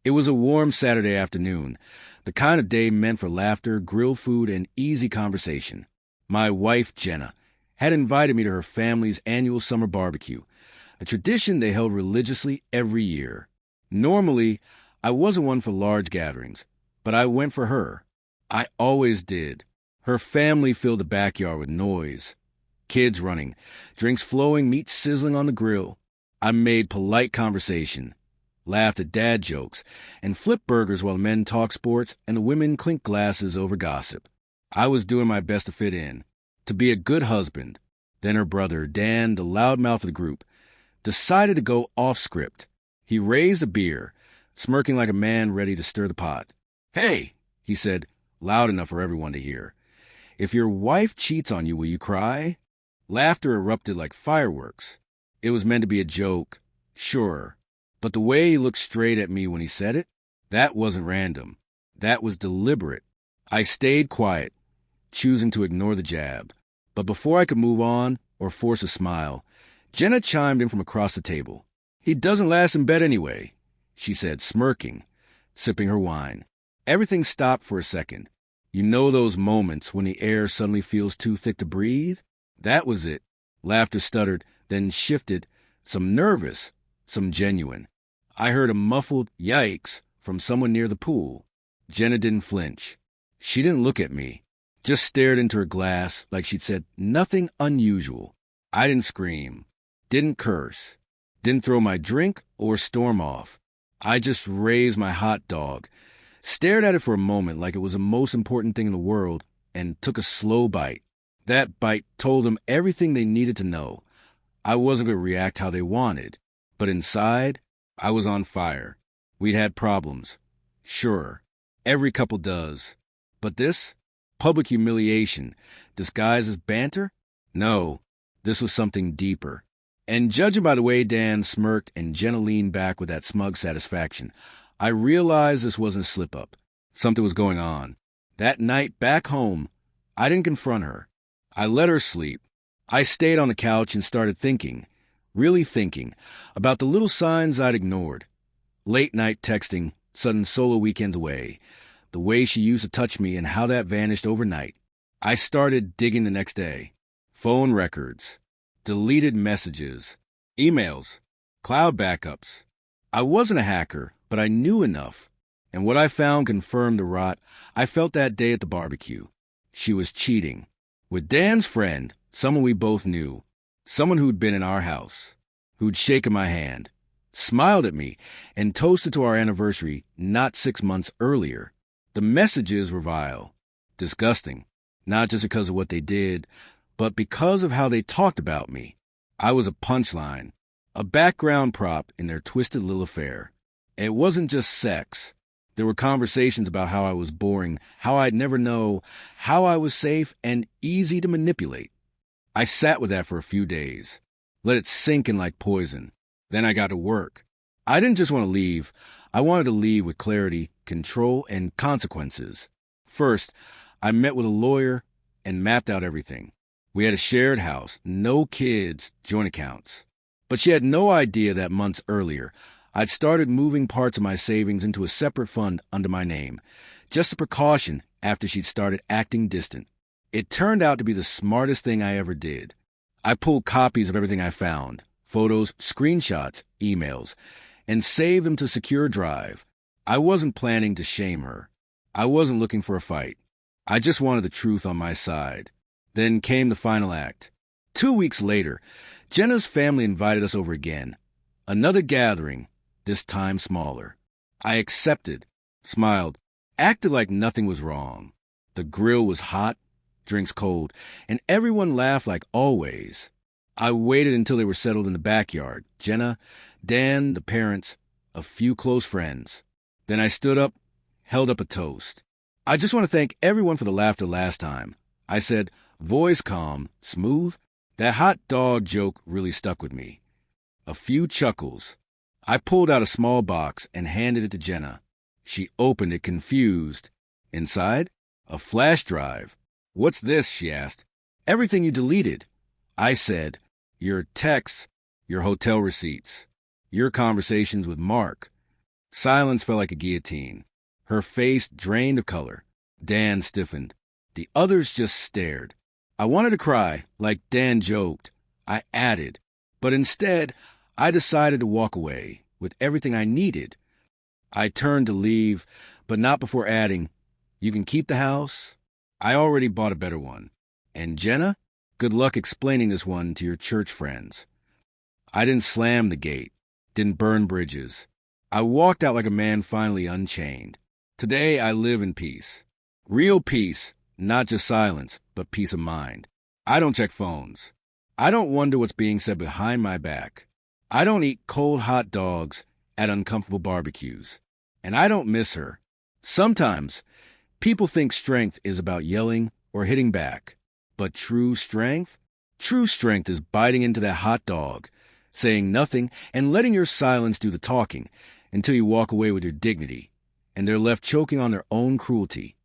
It was a warm Saturday afternoon, the kind of day meant for laughter, grilled food, and easy conversation. My wife, Jenna, had invited me to her family's annual summer barbecue, a tradition they held religiously every year. Normally, I wasn't one for large gatherings, but I went for her. I always did. Her family filled the backyard with noise. Kids running, drinks flowing, meat sizzling on the grill. I made polite conversation, laughed at dad jokes, and flipped burgers while the men talked sports and the women clinked glasses over gossip. I was doing my best to fit in, to be a good husband. Then her brother, Dan, the loudmouth of the group, decided to go off script. He raised a beer, smirking like a man ready to stir the pot. "Hey," he said, loud enough for everyone to hear. "If your wife cheats on you, will you cry?" Laughter erupted like fireworks. It was meant to be a joke, sure. But the way he looked straight at me when he said it, that wasn't random. That was deliberate. I stayed quiet, choosing to ignore the jab. But before I could move on or force a smile, Jenna chimed in from across the table. "He doesn't last in bed anyway," she said, smirking, sipping her wine. Everything stopped for a second. You know those moments when the air suddenly feels too thick to breathe? That was it. Laughter stuttered, then shifted, some nervous, some genuine. I heard a muffled yikes from someone near the pool. Jenna didn't flinch. She didn't look at me, just stared into her glass like she'd said nothing unusual. I didn't scream, didn't curse, didn't throw my drink or storm off. I just raised my hot dog, stared at it for a moment like it was the most important thing in the world, and took a slow bite. That bite told them everything they needed to know. I wasn't going to react how they wanted, but inside, I was on fire. We'd had problems. Sure, every couple does. But this? Public humiliation, disguised as banter? No, this was something deeper. And judging by the way Dan smirked and Jenna leaned back with that smug satisfaction, I realized this wasn't a slip-up. Something was going on. That night back home, I didn't confront her. I let her sleep. I stayed on the couch and started thinking, really thinking, about the little signs I'd ignored. Late-night texting, sudden solo weekends away, the way she used to touch me and how that vanished overnight. I started digging the next day. Phone records, deleted messages, emails, cloud backups. I wasn't a hacker, but I knew enough. And what I found confirmed the rot I felt that day at the barbecue. She was cheating. With Dan's friend, someone we both knew, someone who'd been in our house, who'd shaken my hand, smiled at me, and toasted to our anniversary not 6 months earlier. The messages were vile, disgusting, not just because of what they did, but because of how they talked about me. I was a punchline, a background prop in their twisted little affair. It wasn't just sex. There were conversations about how I was boring, how I'd never know, how I was safe and easy to manipulate. I sat with that for a few days, let it sink in like poison. Then I got to work. I didn't just want to leave. I wanted to leave with clarity, control, and consequences. First, I met with a lawyer and mapped out everything. We had a shared house, no kids, joint accounts. But she had no idea that months earlier, I'd started moving parts of my savings into a separate fund under my name, just a precaution after she'd started acting distant. It turned out to be the smartest thing I ever did. I pulled copies of everything I found, photos, screenshots, emails, and saved them to secure drive. I wasn't planning to shame her. I wasn't looking for a fight. I just wanted the truth on my side. Then came the final act. 2 weeks later, Jenna's family invited us over again. Another gathering, this time smaller. I accepted, smiled, acted like nothing was wrong. The grill was hot, drinks cold, and everyone laughed like always. I waited until they were settled in the backyard. Jenna, Dan, the parents, a few close friends. Then I stood up, held up a toast. "I just want to thank everyone for the laughter last time," I said, voice calm, smooth. That hot dog joke really stuck with me. A few chuckles. I pulled out a small box and handed it to Jenna. She opened it confused. Inside, a flash drive. "What's this?" she asked. "Everything you deleted." I said, "Your texts, your hotel receipts, your conversations with Mark." Silence felt like a guillotine. Her face drained of color. Dan stiffened. The others just stared. I wanted to cry, like Dan joked. I added. But instead, I decided to walk away with everything I needed. I turned to leave, but not before adding, "You can keep the house. I already bought a better one. And Jenna, good luck explaining this one to your church friends." I didn't slam the gate, didn't burn bridges. I walked out like a man finally unchained. Today I live in peace. Real peace, not just silence, but peace of mind. I don't check phones. I don't wonder what's being said behind my back. I don't eat cold hot dogs at uncomfortable barbecues. And I don't miss her. Sometimes, people think strength is about yelling or hitting back. But true strength is biting into that hot dog, saying nothing and letting your silence do the talking until you walk away with your dignity, and they're left choking on their own cruelty.